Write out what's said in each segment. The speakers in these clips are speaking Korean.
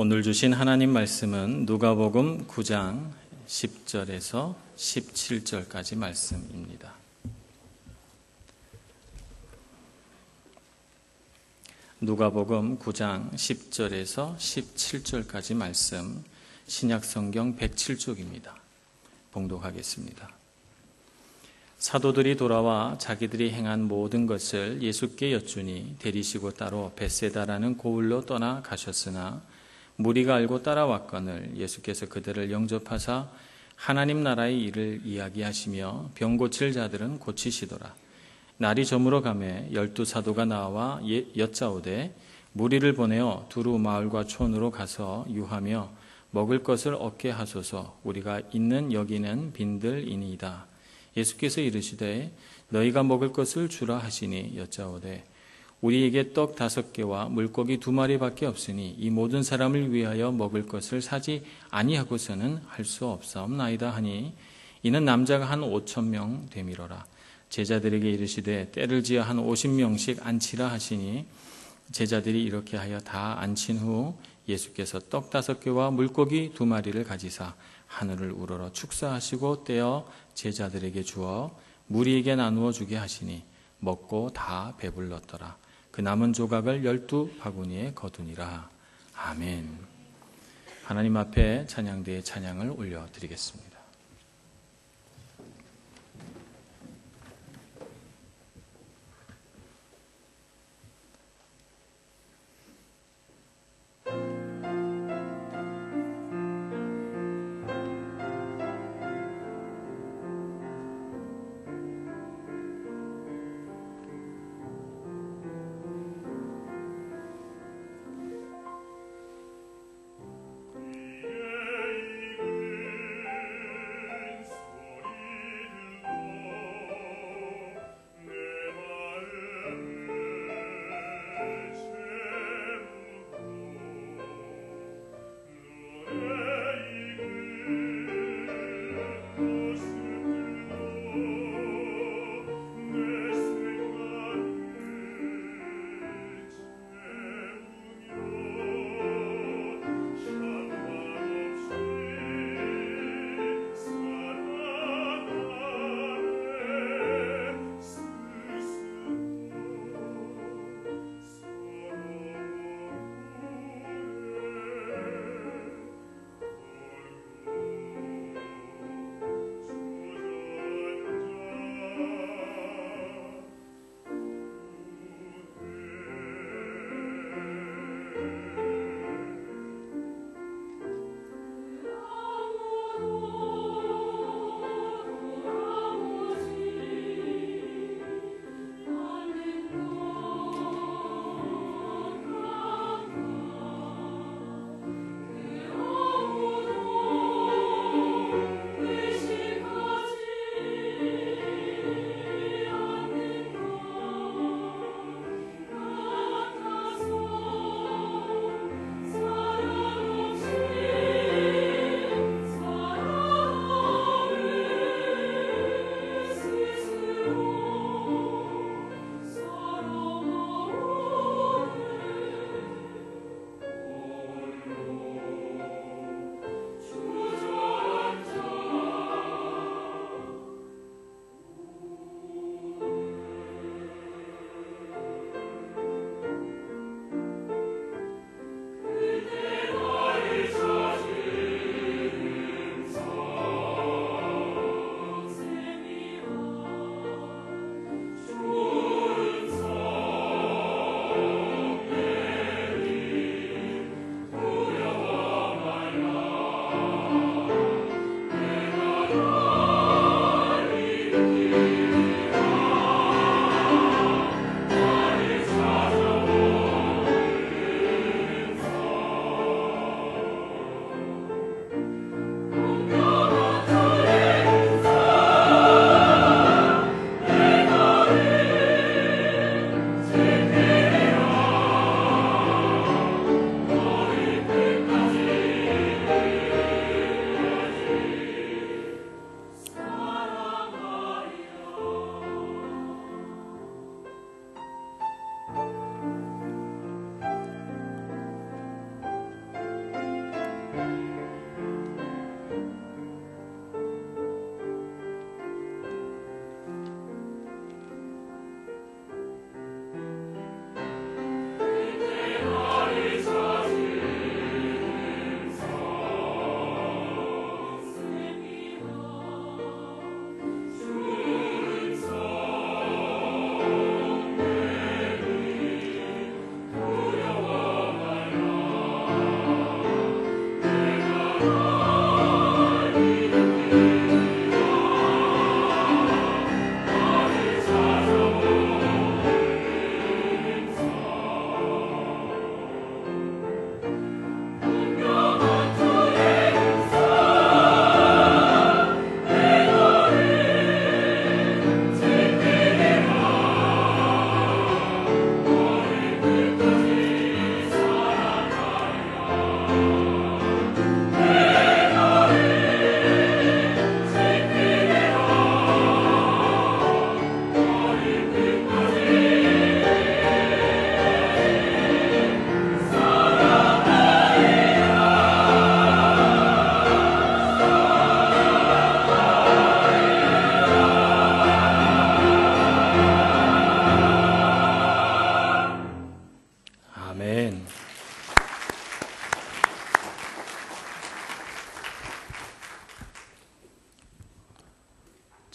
오늘 주신 하나님 말씀은 누가복음 9장 10절에서 17절까지 말씀입니다. 누가복음 9장 10절에서 17절까지 말씀, 신약성경 107쪽입니다. 봉독하겠습니다. 사도들이 돌아와 자기들이 행한 모든 것을 예수께 여쭈니 데리시고 따로 벳세다라는 고을로 떠나 가셨으나 무리가 알고 따라왔거늘 예수께서 그들을 영접하사 하나님 나라의 일을 이야기하시며 병 고칠 자들은 고치시더라. 날이 저물어 가매 12 사도가 나와 여짜오되 무리를 보내어 두루 마을과 촌으로 가서 유하며 먹을 것을 얻게 하소서. 우리가 있는 여기는 빈들이니이다. 예수께서 이르시되 너희가 먹을 것을 주라 하시니 여짜오되 우리에게 떡 5개와 물고기 2마리밖에 없으니 이 모든 사람을 위하여 먹을 것을 사지 아니하고서는 할 수 없사옵나이다 하니 이는 남자가 한 5,000명 되미러라. 제자들에게 이르시되 때를 지어 한 50명씩 앉히라 하시니 제자들이 이렇게 하여 다 앉힌 후 예수께서 떡 5개와 물고기 2마리를 가지사 하늘을 우러러 축사하시고 떼어 제자들에게 주어 무리에게 나누어 주게 하시니 먹고 다 배불렀더라. 그 남은 조각을 12바구니에 거두니라. 아멘. 하나님 앞에 찬양대의 찬양을 올려드리겠습니다.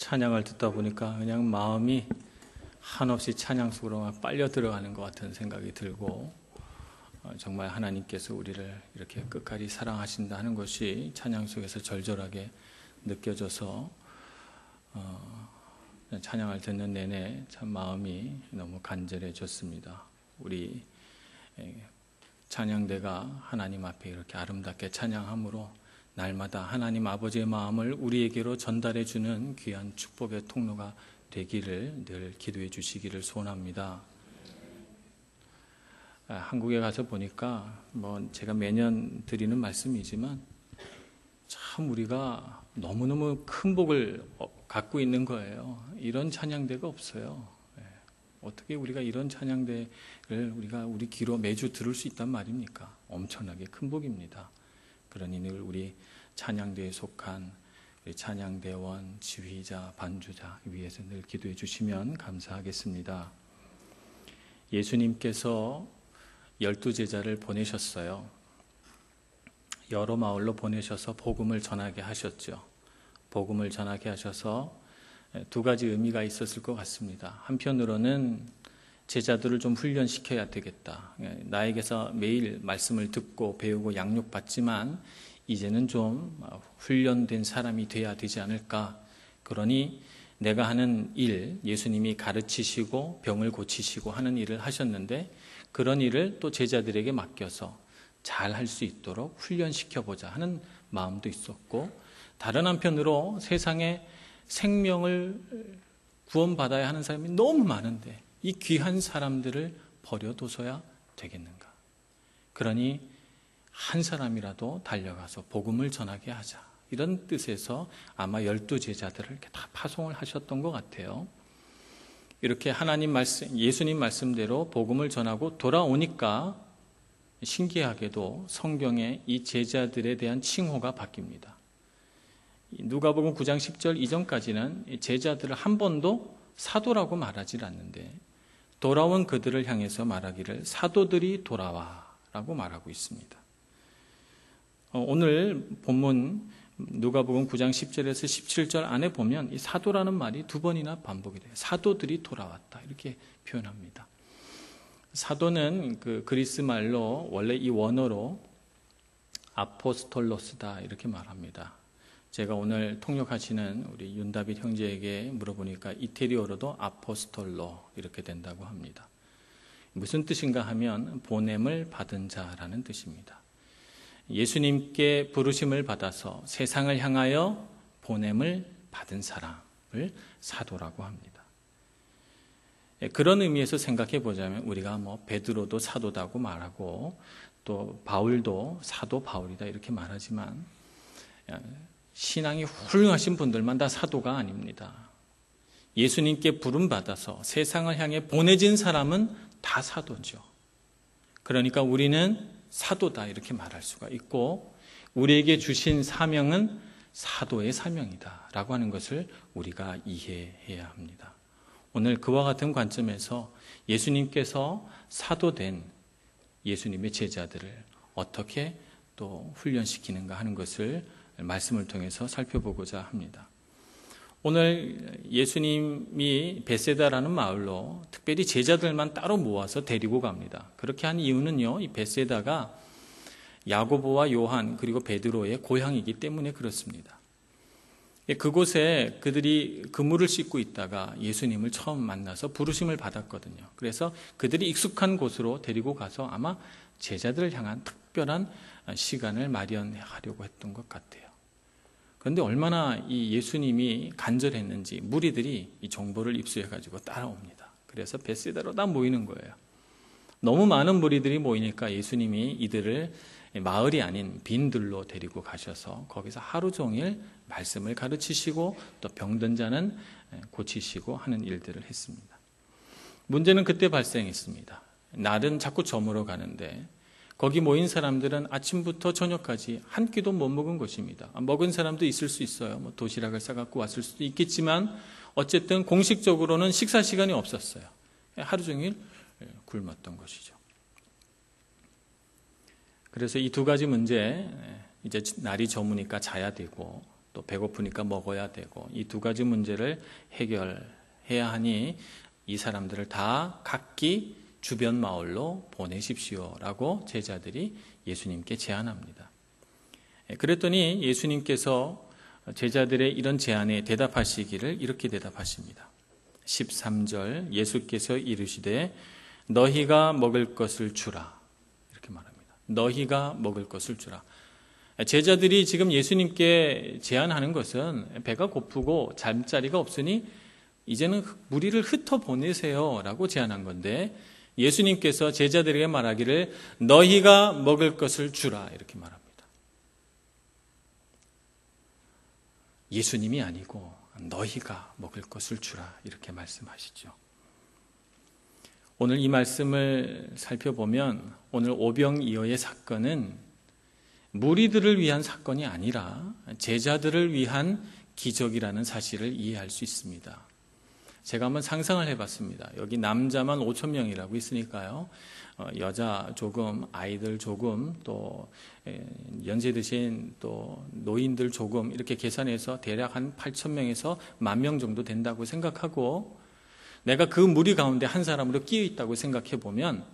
찬양을 듣다 보니까 그냥 마음이 한없이 찬양 속으로 막 빨려 들어가는 것 같은 생각이 들고, 정말 하나님께서 우리를 이렇게 끝까지 사랑하신다 하는 것이 찬양 속에서 절절하게 느껴져서 찬양을 듣는 내내 참 마음이 너무 간절해졌습니다. 우리 찬양대가 하나님 앞에 이렇게 아름답게 찬양함으로 날마다 하나님 아버지의 마음을 우리에게로 전달해 주는 귀한 축복의 통로가 되기를 늘 기도해 주시기를 소원합니다. 한국에 가서 보니까 제가 매년 드리는 말씀이지만 참 우리가 너무너무 큰 복을 갖고 있는 거예요. 이런 찬양대가 없어요. 어떻게 우리가 이런 찬양대를 우리 귀로 매주 들을 수 있단 말입니까? 엄청나게 큰 복입니다. 그러니 늘 우리 찬양대에 속한 우리 찬양대원, 지휘자, 반주자 위해서 늘 기도해 주시면 감사하겠습니다. 예수님께서 12제자를 보내셨어요. 여러 마을로 보내셔서 복음을 전하게 하셨죠. 복음을 전하게 하셔서 두 가지 의미가 있었을 것 같습니다. 한편으로는 제자들을 좀 훈련시켜야 되겠다. 나에게서 매일 말씀을 듣고 배우고 양육받지만 이제는 좀 훈련된 사람이 돼야 되지 않을까. 그러니 내가 하는 일, 예수님이 가르치시고 병을 고치시고 하는 일을 하셨는데 그런 일을 또 제자들에게 맡겨서 잘 할 수 있도록 훈련시켜보자 하는 마음도 있었고, 다른 한편으로 세상에 생명을 구원받아야 하는 사람이 너무 많은데 이 귀한 사람들을 버려둬서야 되겠는가. 그러니 한 사람이라도 달려가서 복음을 전하게 하자. 이런 뜻에서 아마 12제자들을 이렇게 다 파송을 하셨던 것 같아요. 이렇게 하나님 말씀, 예수님 말씀대로 복음을 전하고 돌아오니까 신기하게도 성경에 이 제자들에 대한 칭호가 바뀝니다. 누가복음 9장 10절 이전까지는 제자들을 한 번도 사도라고 말하지 않는데 돌아온 그들을 향해서 말하기를 사도들이 돌아와 라고 말하고 있습니다. 오늘 본문 누가복음 9장 10절에서 17절 안에 보면 이 사도라는 말이 두 번이나 반복이 돼요. 사도들이 돌아왔다 이렇게 표현합니다. 사도는 그 그리스 말로 원래 이 원어로 아포스톨로스다 이렇게 말합니다. 제가 오늘 통역하시는 우리 윤다빗 형제에게 물어보니까 이태리어로도 아포스톨로 이렇게 된다고 합니다. 무슨 뜻인가 하면 보냄을 받은 자라는 뜻입니다. 예수님께 부르심을 받아서 세상을 향하여 보냄을 받은 사람을 사도라고 합니다. 그런 의미에서 생각해 보자면 우리가 베드로도 사도다고 말하고 또 바울도 사도 바울이다 이렇게 말하지만 신앙이 훌륭하신 분들만 다 사도가 아닙니다. 예수님께 부름받아서 세상을 향해 보내진 사람은 다 사도죠. 그러니까 우리는 사도다 이렇게 말할 수가 있고 우리에게 주신 사명은 사도의 사명이다 라고 하는 것을 우리가 이해해야 합니다. 오늘 그와 같은 관점에서 예수님께서 사도된 예수님의 제자들을 어떻게 또 훈련시키는가 하는 것을 말씀을 통해서 살펴보고자 합니다. 오늘 예수님이 베세다라는 마을로 특별히 제자들만 따로 모아서 데리고 갑니다. 그렇게 한 이유는요, 이 베세다가 야고보와 요한 그리고 베드로의 고향이기 때문에 그렇습니다. 그곳에 그들이 그물을 씻고 있다가 예수님을 처음 만나서 부르심을 받았거든요. 그래서 그들이 익숙한 곳으로 데리고 가서 아마 제자들을 향한 특별한 시간을 마련하려고 했던 것 같아요. 그런데 얼마나 이 예수님이 간절했는지 무리들이 이 정보를 입수해가지고 따라옵니다. 그래서 베세다로 다 모이는 거예요. 너무 많은 무리들이 모이니까 예수님이 이들을 마을이 아닌 빈들로 데리고 가셔서 거기서 하루 종일 말씀을 가르치시고 또 병든 자는 고치시고 하는 일들을 했습니다. 문제는 그때 발생했습니다. 날은 자꾸 저물어 가는데 거기 모인 사람들은 아침부터 저녁까지 한 끼도 못 먹은 것입니다. 먹은 사람도 있을 수 있어요. 도시락을 싸갖고 왔을 수도 있겠지만 어쨌든 공식적으로는 식사 시간이 없었어요. 하루 종일 굶었던 것이죠. 그래서 이 두 가지 문제, 이제 날이 저무니까 자야 되고 또 배고프니까 먹어야 되고 이 두 가지 문제를 해결해야 하니 이 사람들을 다 각기 주변 마을로 보내십시오라고 제자들이 예수님께 제안합니다. 그랬더니 예수님께서 제자들의 이런 제안에 대답하시기를 이렇게 대답하십니다. 13절 예수께서 이르시되 너희가 먹을 것을 주라 이렇게 말합니다. 너희가 먹을 것을 주라. 제자들이 지금 예수님께 제안하는 것은 배가 고프고 잠자리가 없으니 이제는 무리를 흩어보내세요 라고 제안한 건데 예수님께서 제자들에게 말하기를 너희가 먹을 것을 주라 이렇게 말합니다. 예수님이 아니고 너희가 먹을 것을 주라 이렇게 말씀하시죠. 오늘 이 말씀을 살펴보면 오늘 오병이어의 사건은 무리들을 위한 사건이 아니라 제자들을 위한 기적이라는 사실을 이해할 수 있습니다. 제가 한번 상상을 해봤습니다. 여기 남자만 5천 명이라고 있으니까요. 여자 조금, 아이들 조금, 또 연세 드신 또 노인들 조금 이렇게 계산해서 대략 한 8천 명에서 10,000명 정도 된다고 생각하고 내가 그 무리 가운데 한 사람으로 끼어 있다고 생각해 보면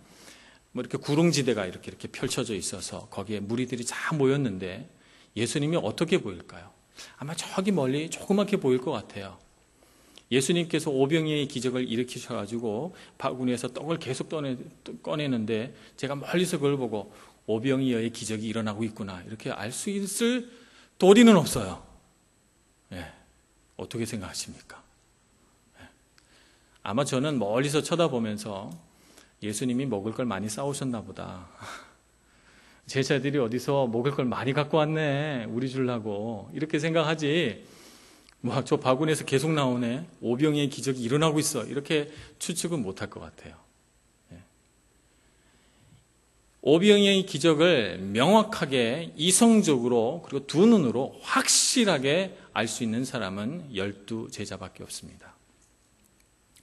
뭐 이렇게 구릉지대가 이렇게 펼쳐져 있어서 거기에 무리들이 다 모였는데 예수님이 어떻게 보일까요? 아마 저기 멀리 조그맣게 보일 것 같아요. 예수님께서 오병이어의 기적을 일으키셔가지고 바구니에서 떡을 계속 꺼내는데 제가 멀리서 그걸 보고 오병이어의 기적이 일어나고 있구나 이렇게 알 수 있을 도리는 없어요. 네. 어떻게 생각하십니까? 네. 아마 저는 멀리서 쳐다보면서 예수님이 먹을 걸 많이 싸우셨나 보다. 제자들이 어디서 먹을 걸 많이 갖고 왔네 우리 주려고 이렇게 생각하지 저 바구니에서 계속 나오네. 오병이어의 기적이 일어나고 있어. 이렇게 추측은 못할 것 같아요. 오병이어의 기적을 명확하게 이성적으로 그리고 두 눈으로 확실하게 알 수 있는 사람은 12제자밖에 없습니다.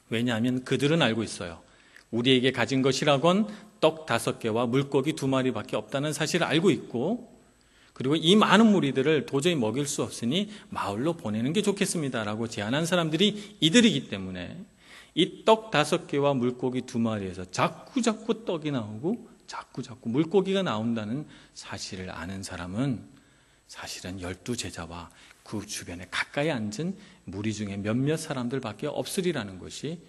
왜냐하면 그들은 알고 있어요. 우리에게 가진 것이라곤 떡 5개와 물고기 2마리밖에 없다는 사실을 알고 있고 그리고 이 많은 무리들을 도저히 먹일 수 없으니 마을로 보내는 게 좋겠습니다라고 제안한 사람들이 이들이기 때문에 이 떡 5개와 물고기 2마리에서 자꾸 떡이 나오고 자꾸 물고기가 나온다는 사실을 아는 사람은 사실은 12제자와 그 주변에 가까이 앉은 무리 중에 몇몇 사람들밖에 없으리라는 것이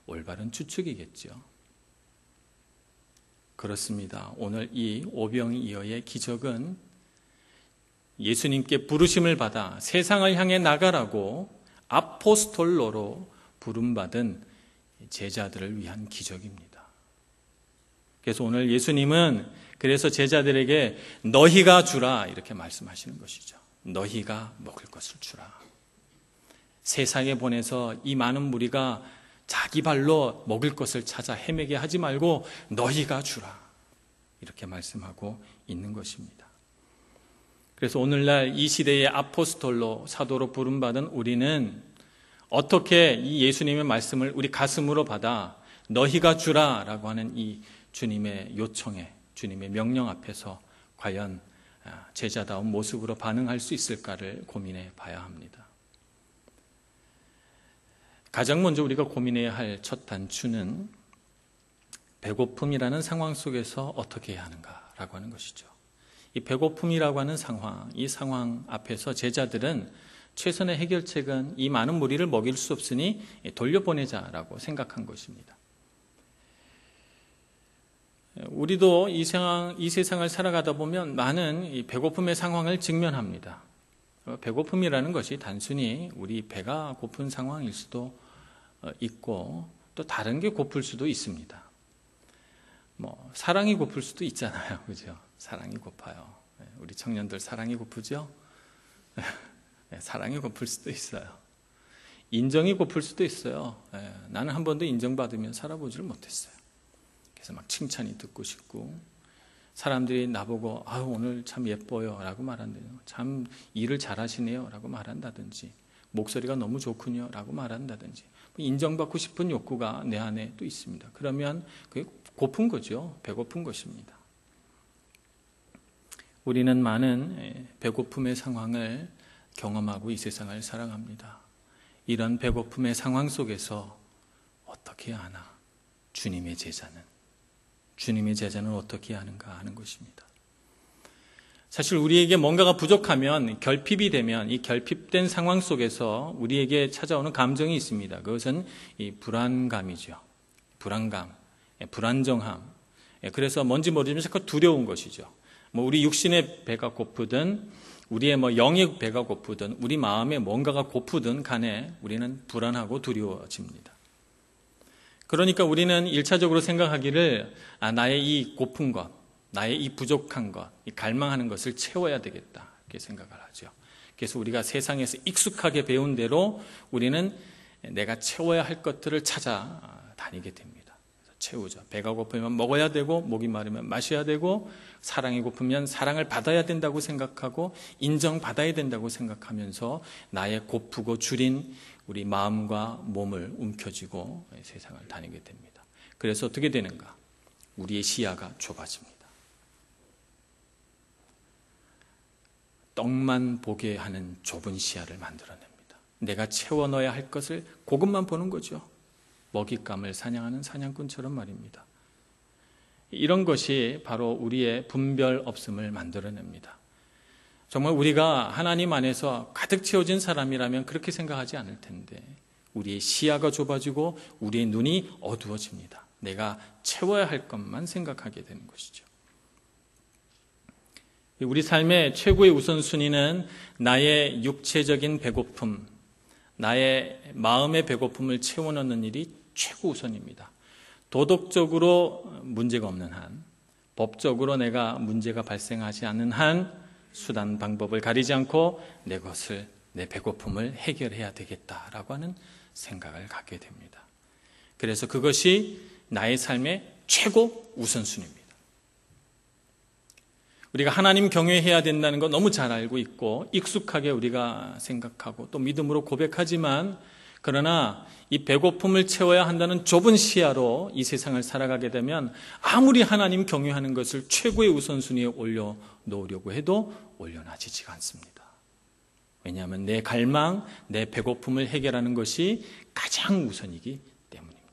올바른 추측이겠죠. 그렇습니다. 오늘 이 오병이어의 기적은 예수님께 부르심을 받아 세상을 향해 나가라고 아포스톨로로 부름받은 제자들을 위한 기적입니다. 그래서 오늘 예수님은 그래서 제자들에게 너희가 주라 이렇게 말씀하시는 것이죠. 너희가 먹을 것을 주라. 세상에 보내서 이 많은 무리가 자기 발로 먹을 것을 찾아 헤매게 하지 말고 너희가 주라 이렇게 말씀하고 있는 것입니다. 그래서 오늘날 이 시대의 아포스톨로 사도로 부름받은 우리는 어떻게 이 예수님의 말씀을 우리 가슴으로 받아 너희가 주라라고 하는 이 주님의 요청에 주님의 명령 앞에서 과연 제자다운 모습으로 반응할 수 있을까를 고민해 봐야 합니다. 가장 먼저 우리가 고민해야 할 첫 단추는 배고픔이라는 상황 속에서 어떻게 해야 하는가라고 하는 것이죠. 이 배고픔이라고 하는 상황, 이 상황 앞에서 제자들은 최선의 해결책은 이 많은 무리를 먹일 수 없으니 돌려보내자라고 생각한 것입니다. 우리도 이 세상을 살아가다 보면 많은 이 배고픔의 상황을 직면합니다. 배고픔이라는 것이 단순히 우리 배가 고픈 상황일 수도 있고 또 다른 게 고플 수도 있습니다. 사랑이 고플 수도 있잖아요. 그죠? 사랑이 고파요. 우리 청년들 사랑이 고프죠? 사랑이 고플 수도 있어요. 인정이 고플 수도 있어요. 나는 한 번도 인정받으면 살아보지를 못했어요. 그래서 막 칭찬이 듣고 싶고 사람들이 나보고 오늘 참 예뻐요 라고 말한대요. 참 일을 잘하시네요 라고 말한다든지 목소리가 너무 좋군요 라고 말한다든지 인정받고 싶은 욕구가 내 안에 또 있습니다. 그러면 그게 고픈 거죠. 배고픈 것입니다. 우리는 많은 배고픔의 상황을 경험하고 이 세상을 살아갑니다. 이런 배고픔의 상황 속에서 어떻게 하나? 주님의 제자는 어떻게 하는가 하는 것입니다. 사실 우리에게 뭔가가 부족하면, 결핍이 되면 이 결핍된 상황 속에서 우리에게 찾아오는 감정이 있습니다. 그것은 이 불안감이죠. 불안감, 불안정함. 그래서 뭔지 모르지만 자꾸 두려운 것이죠. 우리 육신의 배가 고프든 우리의 영의 배가 고프든 우리 마음에 뭔가가 고프든 간에 우리는 불안하고 두려워집니다. 그러니까 우리는 1차적으로 생각하기를 나의 이 고픈 것, 나의 이 부족한 것, 이 갈망하는 것을 채워야 되겠다 이렇게 생각을 하죠. 그래서 우리가 세상에서 익숙하게 배운 대로 우리는 내가 채워야 할 것들을 찾아 다니게 됩니다. 채우죠. 배가 고프면 먹어야 되고, 목이 마르면 마셔야 되고, 사랑이 고프면 사랑을 받아야 된다고 생각하고 인정받아야 된다고 생각하면서 나의 고프고 줄인 우리 마음과 몸을 움켜쥐고 세상을 다니게 됩니다. 그래서 어떻게 되는가? 우리의 시야가 좁아집니다. 떡만 보게 하는 좁은 시야를 만들어냅니다. 내가 채워 넣어야 할 것을 그것만 보는 거죠. 먹잇감을 사냥하는 사냥꾼처럼 말입니다. 이런 것이 바로 우리의 분별 없음을 만들어냅니다. 정말 우리가 하나님 안에서 가득 채워진 사람이라면 그렇게 생각하지 않을 텐데 우리의 시야가 좁아지고 우리의 눈이 어두워집니다. 내가 채워야 할 것만 생각하게 되는 것이죠. 우리 삶의 최고의 우선순위는 나의 육체적인 배고픔, 나의 마음의 배고픔을 채워넣는 일이 최고 우선입니다. 도덕적으로 문제가 없는 한, 법적으로 내가 문제가 발생하지 않는 한 수단 방법을 가리지 않고 내 배고픔을 해결해야 되겠다라고 하는 생각을 갖게 됩니다. 그래서 그것이 나의 삶의 최고 우선순위입니다. 우리가 하나님 경외해야 된다는 거 너무 잘 알고 있고 익숙하게 우리가 생각하고 또 믿음으로 고백하지만 그러나 이 배고픔을 채워야 한다는 좁은 시야로 이 세상을 살아가게 되면 아무리 하나님 경외하는 것을 최고의 우선순위에 올려놓으려고 해도 올려놔지지가 않습니다. 왜냐하면 내 갈망, 내 배고픔을 해결하는 것이 가장 우선이기 때문입니다.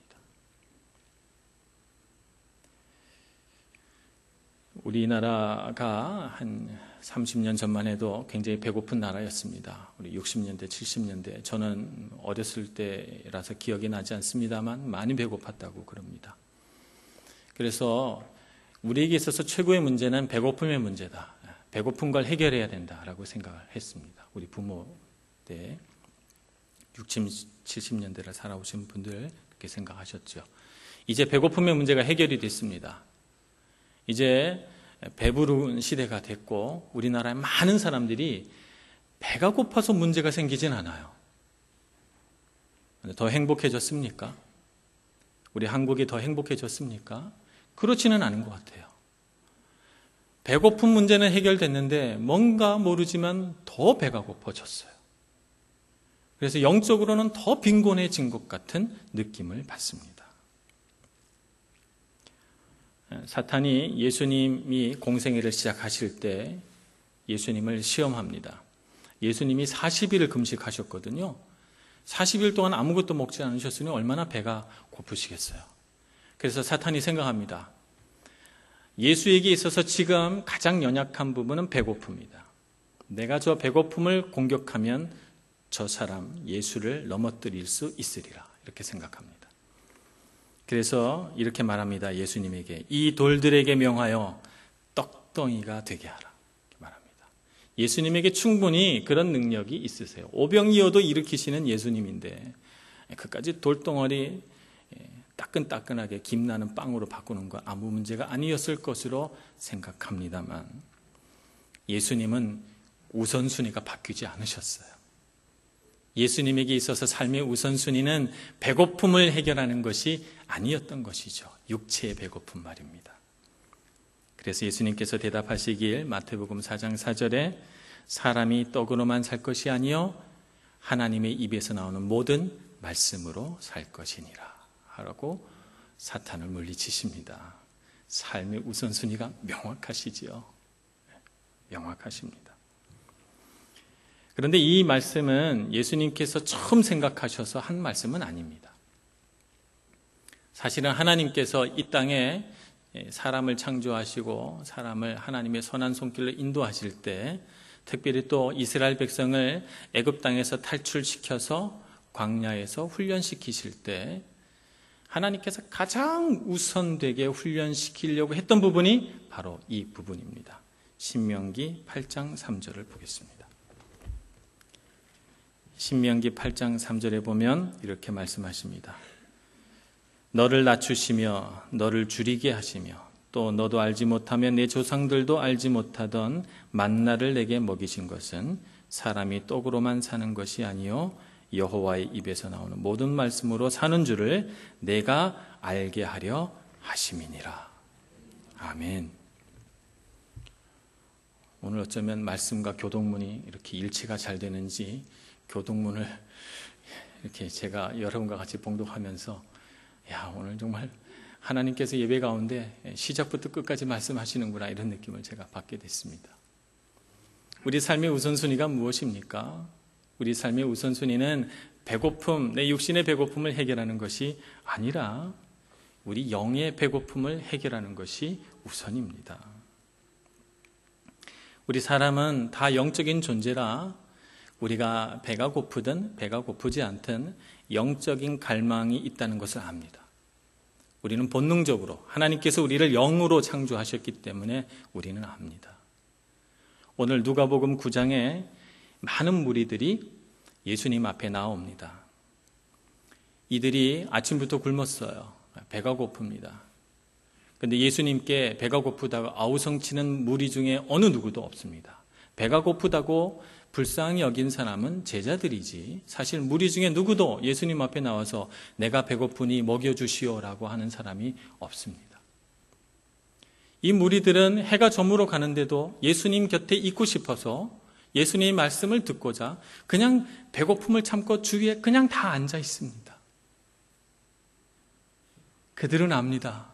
우리나라가 한 30년 전만 해도 굉장히 배고픈 나라였습니다. 우리 60년대, 70년대. 저는 어렸을 때라서 기억이 나지 않습니다만 많이 배고팠다고 그럽니다. 그래서 우리에게 있어서 최고의 문제는 배고픔의 문제다. 배고픈 걸 해결해야 된다라고 생각을 했습니다. 우리 부모 때 60, 70년대를 살아오신 분들 그렇게 생각하셨죠. 이제 배고픔의 문제가 해결이 됐습니다. 이제 배부른 시대가 됐고 우리나라의 많은 사람들이 배가 고파서 문제가 생기진 않아요. 더 행복해졌습니까? 우리 한국이 더 행복해졌습니까? 그렇지는 않은 것 같아요. 배고픈 문제는 해결됐는데 뭔가 모르지만 더 배가 고파졌어요. 그래서 영적으로는 더 빈곤해진 것 같은 느낌을 받습니다. 사탄이 예수님이 공생애를 시작하실 때 예수님을 시험합니다. 예수님이 40일을 금식하셨거든요. 40일 동안 아무것도 먹지 않으셨으니 얼마나 배가 고프시겠어요. 그래서 사탄이 생각합니다. 예수에게 있어서 지금 가장 연약한 부분은 배고픔이다. 내가 저 배고픔을 공격하면 저 사람 예수를 넘어뜨릴 수 있으리라 이렇게 생각합니다. 그래서 이렇게 말합니다. 예수님에게 이 돌들에게 명하여 떡덩이가 되게 하라 이렇게 말합니다. 예수님에게 충분히 그런 능력이 있으세요. 오병이어도 일으키시는 예수님인데 그까지 돌덩어리 따끈따끈하게 김나는 빵으로 바꾸는 건 아무 문제가 아니었을 것으로 생각합니다만 예수님은 우선순위가 바뀌지 않으셨어요. 예수님에게 있어서 삶의 우선순위는 배고픔을 해결하는 것이 아니었던 것이죠. 육체의 배고픔 말입니다. 그래서 예수님께서 대답하시길 마태복음 4장 4절에 사람이 떡으로만 살 것이 아니요 하나님의 입에서 나오는 모든 말씀으로 살 것이니라 하라고 사탄을 물리치십니다. 삶의 우선순위가 명확하시지요. 명확하십니다. 그런데 이 말씀은 예수님께서 처음 생각하셔서 한 말씀은 아닙니다. 사실은 하나님께서 이 땅에 사람을 창조하시고 사람을 하나님의 선한 손길로 인도하실 때, 특별히 또 이스라엘 백성을 애굽 땅에서 탈출시켜서 광야에서 훈련시키실 때 하나님께서 가장 우선되게 훈련시키려고 했던 부분이 바로 이 부분입니다. 신명기 8장 3절을 보겠습니다. 신명기 8장 3절에 보면 이렇게 말씀하십니다. 너를 낮추시며 너를 줄이게 하시며 또 너도 알지 못하며 내 조상들도 알지 못하던 만나를 내게 먹이신 것은 사람이 떡으로만 사는 것이 아니요 여호와의 입에서 나오는 모든 말씀으로 사는 줄을 내가 알게 하려 하심이니라. 아멘. 오늘 어쩌면 말씀과 교동문이 이렇게 일치가 잘 되는지 교동문을 이렇게 제가 여러분과 같이 봉독하면서 오늘 정말 하나님께서 예배 가운데 시작부터 끝까지 말씀하시는구나, 이런 느낌을 제가 받게 됐습니다. 우리 삶의 우선순위가 무엇입니까? 우리 삶의 우선순위는 배고픔, 내 육신의 배고픔을 해결하는 것이 아니라 우리 영의 배고픔을 해결하는 것이 우선입니다. 우리 사람은 다 영적인 존재라 우리가 배가 고프든 배가 고프지 않든 영적인 갈망이 있다는 것을 압니다. 우리는 본능적으로 하나님께서 우리를 영으로 창조하셨기 때문에 우리는 압니다. 오늘 누가복음 9장에 많은 무리들이 예수님 앞에 나옵니다. 이들이 아침부터 굶었어요. 배가 고픕니다. 그런데 예수님께 배가 고프다고 아우성치는 무리 중에 어느 누구도 없습니다. 배가 고프다고 불쌍히 여긴 사람은 제자들이지 사실 무리 중에 누구도 예수님 앞에 나와서 내가 배고프니 먹여주시오라고 하는 사람이 없습니다. 이 무리들은 해가 저물어 가는데도 예수님 곁에 있고 싶어서 예수님의 말씀을 듣고자 그냥 배고픔을 참고 주위에 그냥 다 앉아 있습니다. 그들은 압니다.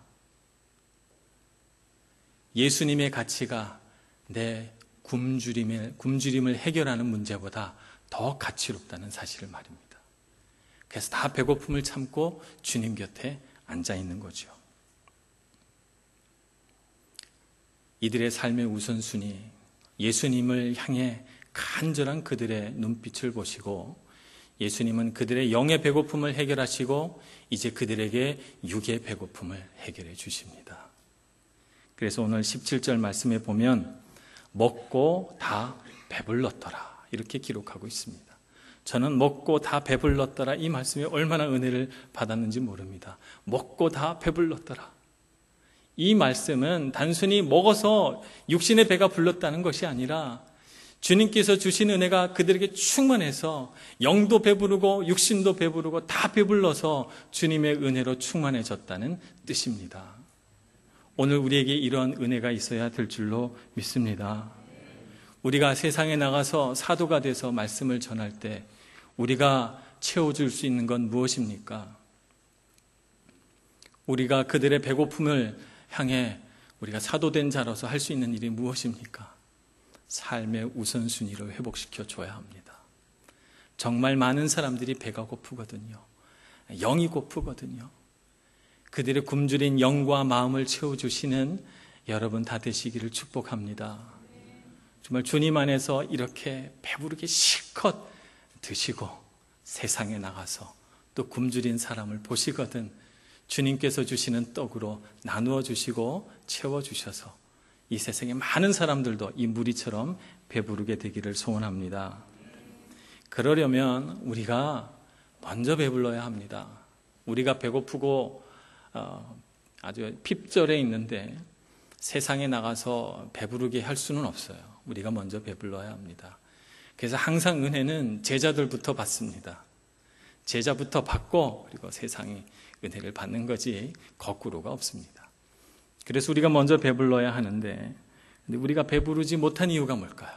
예수님의 가치가 내 굶주림을 해결하는 문제보다 더 가치롭다는 사실을 말입니다. 그래서 다 배고픔을 참고 주님 곁에 앉아 있는 거죠. 이들의 삶의 우선순위, 예수님을 향해 간절한 그들의 눈빛을 보시고 예수님은 그들의 영의 배고픔을 해결하시고 이제 그들에게 육의 배고픔을 해결해 주십니다. 그래서 오늘 17절 말씀에 보면 먹고 다 배불렀더라 이렇게 기록하고 있습니다. 저는 먹고 다 배불렀더라 이 말씀에 얼마나 은혜를 받았는지 모릅니다. 먹고 다 배불렀더라. 이 말씀은 단순히 먹어서 육신의 배가 불렀다는 것이 아니라 주님께서 주신 은혜가 그들에게 충만해서 영도 배부르고 육신도 배부르고 다 배불러서 주님의 은혜로 충만해졌다는 뜻입니다. 오늘 우리에게 이런 은혜가 있어야 될 줄로 믿습니다. 우리가 세상에 나가서 사도가 돼서 말씀을 전할 때 우리가 채워줄 수 있는 건 무엇입니까? 우리가 그들의 배고픔을 향해 우리가 사도된 자로서 할 수 있는 일이 무엇입니까? 삶의 우선순위를 회복시켜 줘야 합니다. 정말 많은 사람들이 배가 고프거든요. 영이 고프거든요. 그들의 굶주린 영과 마음을 채워주시는 여러분 다 되시기를 축복합니다. 정말 주님 안에서 이렇게 배부르게 실컷 드시고 세상에 나가서 또 굶주린 사람을 보시거든 주님께서 주시는 떡으로 나누어 주시고 채워주셔서 이 세상에 많은 사람들도 이 무리처럼 배부르게 되기를 소원합니다. 그러려면 우리가 먼저 배불러야 합니다. 우리가 배고프고 아주 핍절해 있는데 세상에 나가서 배부르게 할 수는 없어요. 우리가 먼저 배불러야 합니다. 그래서 항상 은혜는 제자들부터 받습니다. 제자부터 받고 그리고 세상이 은혜를 받는 거지 거꾸로가 없습니다. 그래서 우리가 먼저 배불러야 하는데 근데 우리가 배부르지 못한 이유가 뭘까요?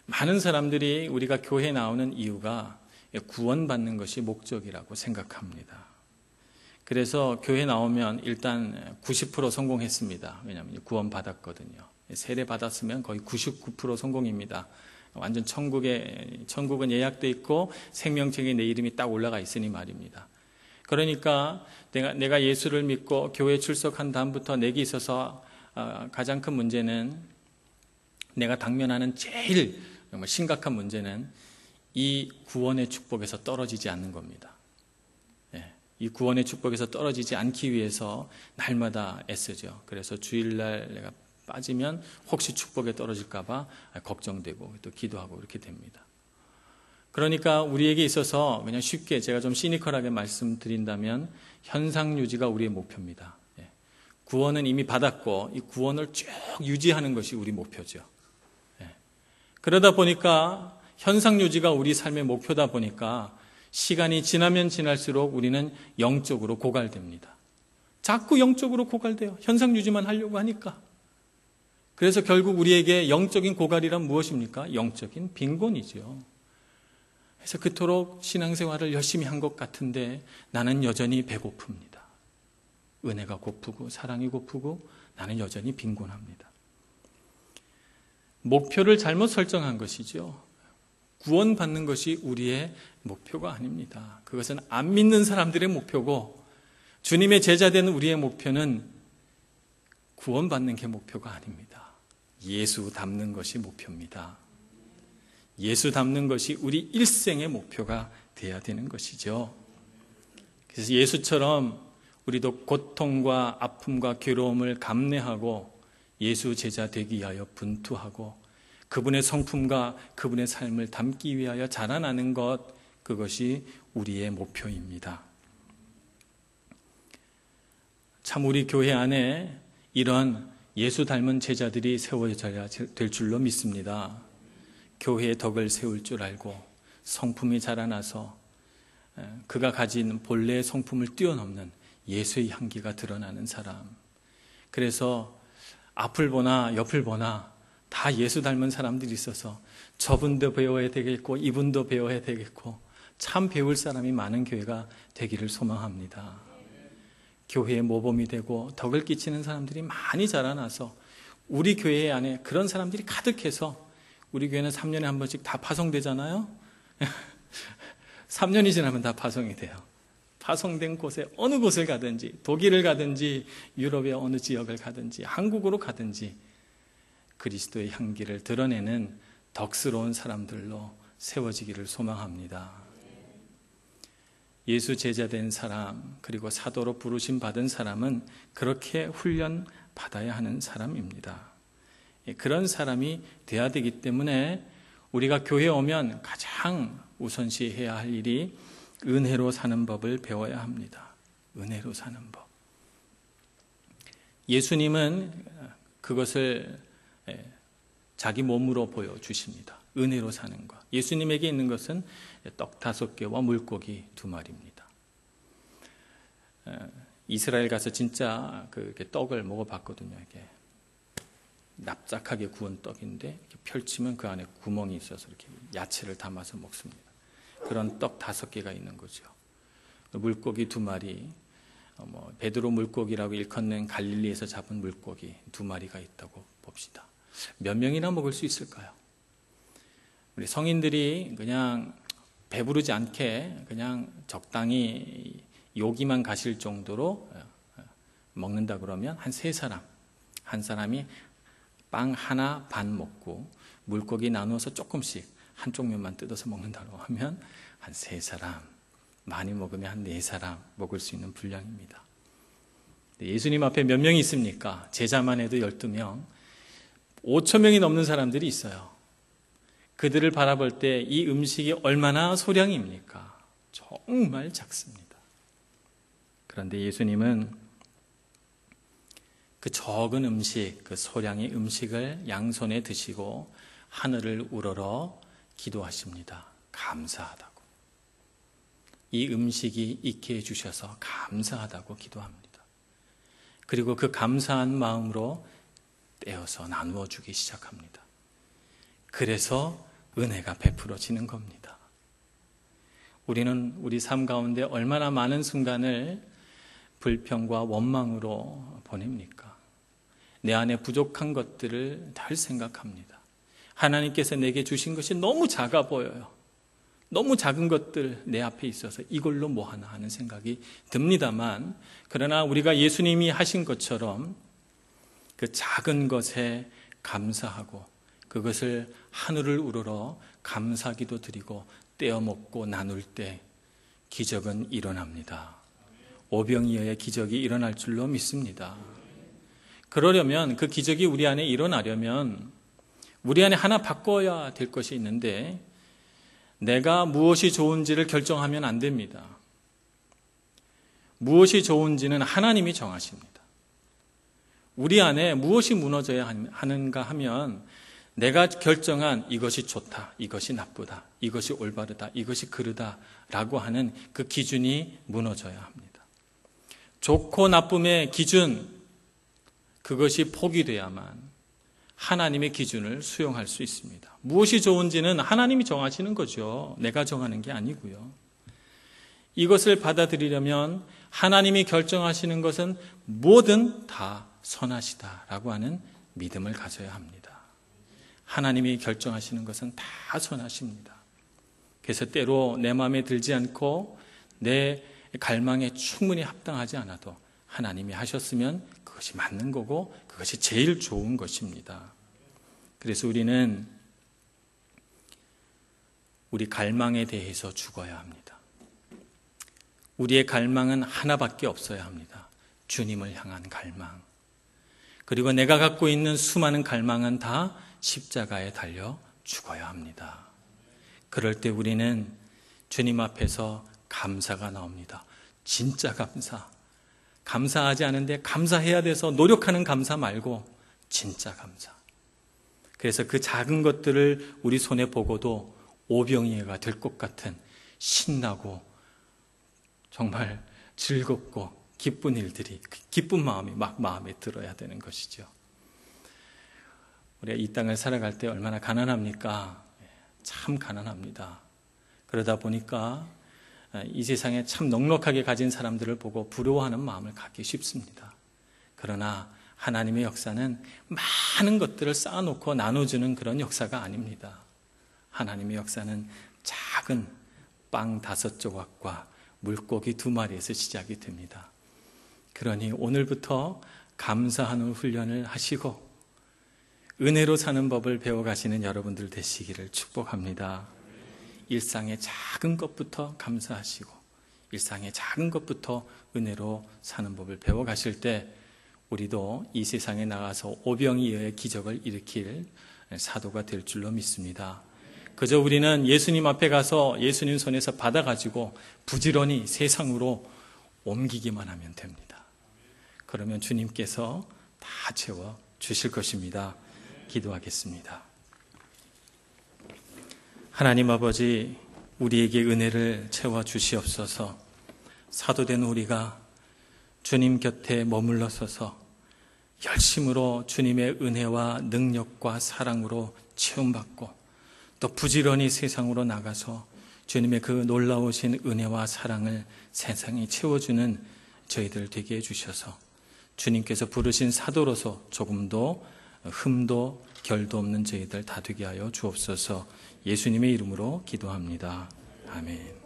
많은 사람들이 우리가 교회에 나오는 이유가 구원받는 것이 목적이라고 생각합니다. 그래서 교회 나오면 일단 90% 성공했습니다. 왜냐하면 구원 받았거든요. 세례 받았으면 거의 99% 성공입니다. 완전 천국은 예약돼 있고 생명책에 내 이름이 딱 올라가 있으니 말입니다. 그러니까 내가 예수를 믿고 교회에 출석한 다음부터 내게 있어서 가장 큰 문제는, 내가 당면하는 제일 정말 심각한 문제는 이 구원의 축복에서 떨어지지 않는 겁니다. 이 구원의 축복에서 떨어지지 않기 위해서 날마다 애쓰죠. 그래서 주일날 내가 빠지면 혹시 축복에 떨어질까 봐 걱정되고 또 기도하고 이렇게 됩니다. 그러니까 우리에게 있어서 그냥 쉽게 제가 좀 시니컬하게 말씀드린다면 현상 유지가 우리의 목표입니다. 구원은 이미 받았고 이 구원을 쭉 유지하는 것이 우리 목표죠. 그러다 보니까 현상 유지가 우리 삶의 목표다 보니까 시간이 지나면 지날수록 우리는 영적으로 고갈됩니다. 자꾸 영적으로 고갈돼요. 현상 유지만 하려고 하니까. 그래서 결국 우리에게 영적인 고갈이란 무엇입니까? 영적인 빈곤이죠. 그래서 그토록 신앙생활을 열심히 한 것 같은데 나는 여전히 배고픕니다. 은혜가 고프고 사랑이 고프고 나는 여전히 빈곤합니다. 목표를 잘못 설정한 것이죠. 구원받는 것이 우리의 목표가 아닙니다. 그것은 안 믿는 사람들의 목표고, 주님의 제자 되는 우리의 목표는 구원받는 게 목표가 아닙니다. 예수 닮는 것이 목표입니다. 예수 닮는 것이 우리 일생의 목표가 되어야 되는 것이죠. 그래서 예수처럼 우리도 고통과 아픔과 괴로움을 감내하고 예수 제자 되기 위하여 분투하고 그분의 성품과 그분의 삶을 담기 위하여 자라나는 것, 그것이 우리의 목표입니다. 참 우리 교회 안에 이런 예수 닮은 제자들이 세워져야 될 줄로 믿습니다. 교회의 덕을 세울 줄 알고 성품이 자라나서 그가 가진 본래의 성품을 뛰어넘는 예수의 향기가 드러나는 사람. 그래서 앞을 보나 옆을 보나 다 예수 닮은 사람들이 있어서 저분도 배워야 되겠고 이분도 배워야 되겠고 참 배울 사람이 많은 교회가 되기를 소망합니다. 교회의 모범이 되고 덕을 끼치는 사람들이 많이 자라나서 우리 교회 안에 그런 사람들이 가득해서, 우리 교회는 3년에 한 번씩 다 파송되잖아요. 3년이 지나면 다 파송이 돼요. 파송된 곳에 어느 곳을 가든지, 독일을 가든지 유럽의 어느 지역을 가든지 한국으로 가든지 그리스도의 향기를 드러내는 덕스러운 사람들로 세워지기를 소망합니다. 예수 제자 된 사람, 그리고 사도로 부르심 받은 사람은 그렇게 훈련 받아야 하는 사람입니다. 그런 사람이 돼야 되기 때문에 우리가 교회에 오면 가장 우선시해야 할 일이 은혜로 사는 법을 배워야 합니다. 은혜로 사는 법. 예수님은 그것을 자기 몸으로 보여주십니다. 은혜로 사는 것. 예수님에게 있는 것은 떡 5개와 물고기 2마리입니다. 이스라엘 가서 진짜 그 떡을 먹어봤거든요. 이게 납작하게 구운 떡인데 이렇게 펼치면 그 안에 구멍이 있어서 이렇게 야채를 담아서 먹습니다. 그런 떡 5개가 있는 거죠. 물고기 2마리, 베드로 물고기라고 일컫는 갈릴리에서 잡은 물고기 2마리가 있다고 봅시다. 몇 명이나 먹을 수 있을까요? 우리 성인들이 그냥 배부르지 않게 그냥 적당히 요기만 가실 정도로 먹는다 그러면 한 3사람, 한 사람이 빵 하나 반 먹고 물고기 나누어서 조금씩 한쪽 면만 뜯어서 먹는다고 하면 한 3사람, 많이 먹으면 한 4사람 먹을 수 있는 분량입니다. 예수님 앞에 몇 명이 있습니까? 제자만 해도 12명, 5,000명이 넘는 사람들이 있어요. 그들을 바라볼 때 이 음식이 얼마나 소량입니까? 정말 작습니다. 그런데 예수님은 그 적은 음식, 그 소량의 음식을 양손에 드시고 하늘을 우러러 기도하십니다. 감사하다고. 이 음식이 있게 해주셔서 감사하다고 기도합니다. 그리고 그 감사한 마음으로 떼어서 나누어 주기 시작합니다. 그래서 은혜가 베풀어지는 겁니다. 우리는 우리 삶 가운데 얼마나 많은 순간을 불평과 원망으로 보냅니까? 내 안에 부족한 것들을 늘 생각합니다. 하나님께서 내게 주신 것이 너무 작아 보여요. 너무 작은 것들 내 앞에 있어서 이걸로 뭐 하나 하는 생각이 듭니다만, 그러나 우리가 예수님이 하신 것처럼 그 작은 것에 감사하고 그것을 하늘을 우러러 감사기도 드리고 떼어 먹고 나눌 때 기적은 일어납니다. 오병이어의 기적이 일어날 줄로 믿습니다. 그러려면, 그 기적이 우리 안에 일어나려면 우리 안에 하나 바꿔야 될 것이 있는데, 내가 무엇이 좋은지를 결정하면 안 됩니다. 무엇이 좋은지는 하나님이 정하십니다. 우리 안에 무엇이 무너져야 하는가 하면, 내가 결정한 이것이 좋다, 이것이 나쁘다, 이것이 올바르다, 이것이 그르다라고 하는 그 기준이 무너져야 합니다. 좋고 나쁨의 기준, 그것이 포기돼야만 하나님의 기준을 수용할 수 있습니다. 무엇이 좋은지는 하나님이 정하시는 거죠. 내가 정하는 게 아니고요. 이것을 받아들이려면 하나님이 결정하시는 것은 뭐든 다 선하시다라고 하는 믿음을 가져야 합니다. 하나님이 결정하시는 것은 다 선하십니다. 그래서 때로 내 마음에 들지 않고 내 갈망에 충분히 합당하지 않아도 하나님이 하셨으면 그것이 맞는 거고 그것이 제일 좋은 것입니다. 그래서 우리는 우리 갈망에 대해서 죽어야 합니다. 우리의 갈망은 하나밖에 없어야 합니다. 주님을 향한 갈망. 그리고 내가 갖고 있는 수많은 갈망은 다 십자가에 달려 죽어야 합니다. 그럴 때 우리는 주님 앞에서 감사가 나옵니다. 진짜 감사. 감사하지 않은데 감사해야 돼서 노력하는 감사 말고 진짜 감사. 그래서 그 작은 것들을 우리 손에 보고도 오병이어가 될 것 같은 신나고 정말 즐겁고 기쁜 일들이, 기쁜 마음이 막 마음에 들어야 되는 것이죠. 우리가 이 땅을 살아갈 때 얼마나 가난합니까? 참 가난합니다. 그러다 보니까 이 세상에 참 넉넉하게 가진 사람들을 보고 부러워하는 마음을 갖기 쉽습니다. 그러나 하나님의 역사는 많은 것들을 쌓아놓고 나눠주는 그런 역사가 아닙니다. 하나님의 역사는 작은 빵 5조각과 물고기 2마리에서 시작이 됩니다. 그러니 오늘부터 감사하는 훈련을 하시고 은혜로 사는 법을 배워가시는 여러분들 되시기를 축복합니다. 일상의 작은 것부터 감사하시고 일상의 작은 것부터 은혜로 사는 법을 배워가실 때 우리도 이 세상에 나가서 오병이어의 기적을 일으킬 사도가 될 줄로 믿습니다. 그저 우리는 예수님 앞에 가서 예수님 손에서 받아가지고 부지런히 세상으로 옮기기만 하면 됩니다. 그러면 주님께서 다 채워 주실 것입니다. 기도하겠습니다. 하나님 아버지, 우리에게 은혜를 채워 주시옵소서. 사도된 우리가 주님 곁에 머물러 서서 열심으로 주님의 은혜와 능력과 사랑으로 체험받고 또 부지런히 세상으로 나가서 주님의 그 놀라우신 은혜와 사랑을 세상에 채워주는 저희들 되게 해주셔서 주님께서 부르신 사도로서 조금도 흠도 결도 없는 저희들 다 되게 하여 주옵소서. 예수님의 이름으로 기도합니다. 아멘.